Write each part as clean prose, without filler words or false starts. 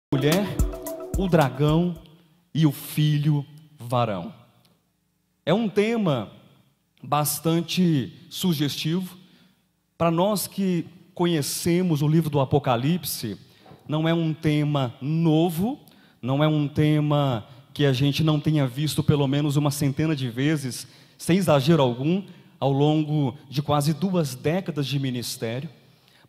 Mulher, o dragão e o filho varão. É um tema bastante sugestivo. Para nós que conhecemos o livro do Apocalipse, não é um tema novo, não é um tema que a gente não tenha visto pelo menos uma centena de vezes, sem exagero algum, ao longo de quase 2 décadas de ministério.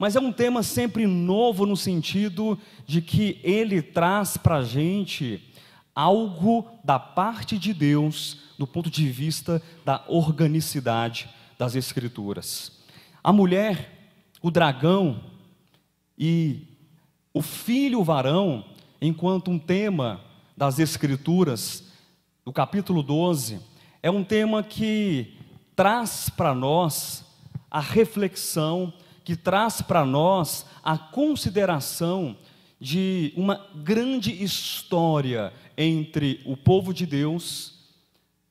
Mas é um tema sempre novo no sentido de que ele traz para a gente algo da parte de Deus, do ponto de vista da organicidade das Escrituras. A mulher, o dragão e o filho varão, enquanto um tema das Escrituras, do capítulo 12, é um tema que traz para nós a reflexão, que traz para nós a consideração de uma grande história entre o povo de Deus,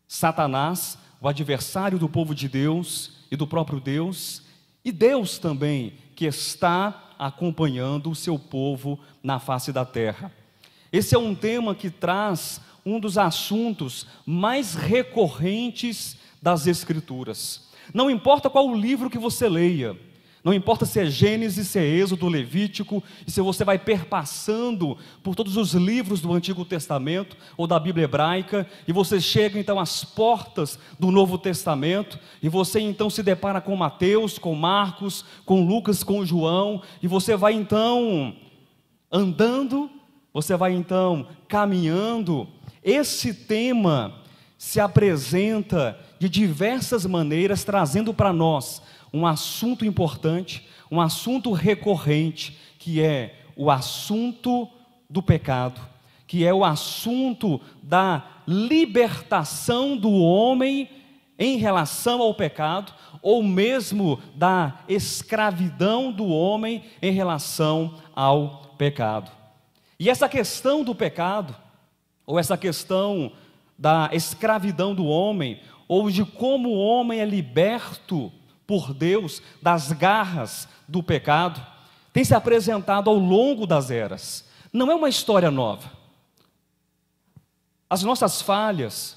Satanás, o adversário do povo de Deus e do próprio Deus, e Deus também, que está acompanhando o seu povo na face da terra. Esse é um tema que traz um dos assuntos mais recorrentes das Escrituras. Não importa qual o livro que você leia, não importa se é Gênesis, se é Êxodo, Levítico, e se você vai perpassando por todos os livros do Antigo Testamento ou da Bíblia hebraica, e você chega então às portas do Novo Testamento, e você então se depara com Mateus, com Marcos, com Lucas, com João, e você vai então andando, você vai então caminhando. Esse tema se apresenta de diversas maneiras, trazendo para nós um assunto importante, um assunto recorrente, que é o assunto do pecado, que é o assunto da libertação do homem em relação ao pecado, ou mesmo da escravidão do homem em relação ao pecado. E essa questão do pecado, ou essa questão da escravidão do homem, ou de como o homem é liberto por Deus das garras do pecado, tem se apresentado ao longo das eras. Não é uma história nova. As nossas falhas,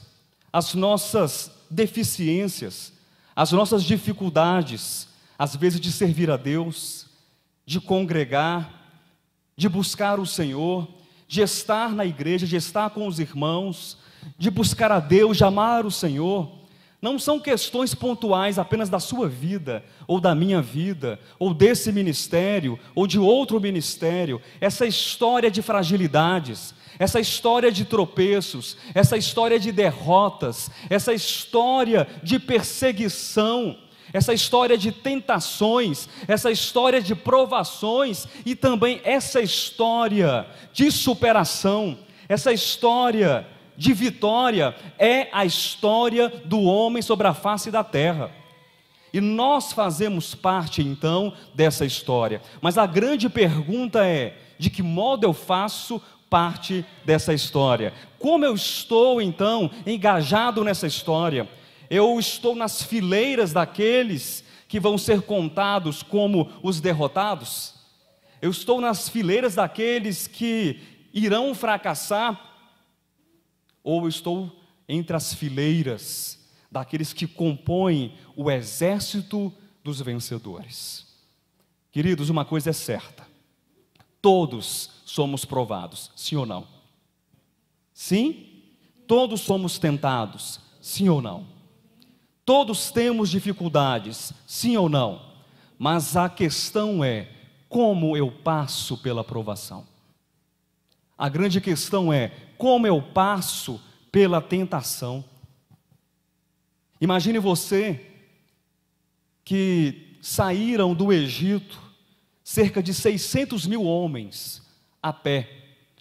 as nossas deficiências, as nossas dificuldades, às vezes de servir a Deus, de congregar, de buscar o Senhor, de estar na igreja, de estar com os irmãos, de buscar a Deus, de amar o Senhor, não são questões pontuais apenas da sua vida, ou da minha vida, ou desse ministério, ou de outro ministério. Essa história de fragilidades, essa história de tropeços, essa história de derrotas, essa história de perseguição, essa história de tentações, essa história de provações, e também essa história de superação, essa história de vitória, é a história do homem sobre a face da terra. E nós fazemos parte então dessa história. Mas a grande pergunta é: de que modo eu faço parte dessa história? Como eu estou então engajado nessa história? Eu estou nas fileiras daqueles que vão ser contados como os derrotados? Eu estou nas fileiras daqueles que irão fracassar? Ou eu estou entre as fileiras daqueles que compõem o exército dos vencedores? Queridos, uma coisa é certa: todos somos provados, sim ou não? Sim? Todos somos tentados, sim ou não? Todos temos dificuldades, sim ou não? Mas a questão é: como eu passo pela provação? A grande questão é: como eu passo pela tentação? Imagine você que saíram do Egito cerca de 600 mil homens a pé,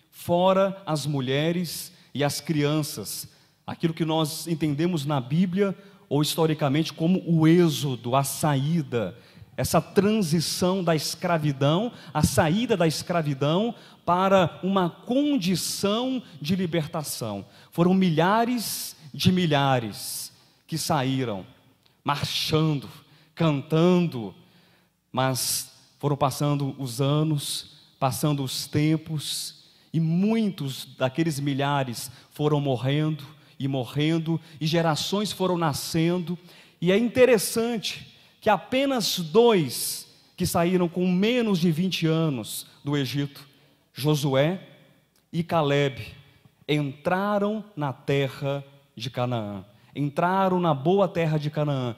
fora as mulheres e as crianças, aquilo que nós entendemos na Bíblia ou historicamente como o êxodo, a saída, essa transição da escravidão, a saída da escravidão para uma condição de libertação. Foram milhares de milhares que saíram, marchando, cantando, mas foram passando os anos, passando os tempos, E muitos daqueles milhares foram morrendo, e gerações foram nascendo. E é interessante que apenas 2 que saíram com menos de 20 anos do Egito, Josué e Calebe, entraram na terra de Canaã, entraram na boa terra de Canaã.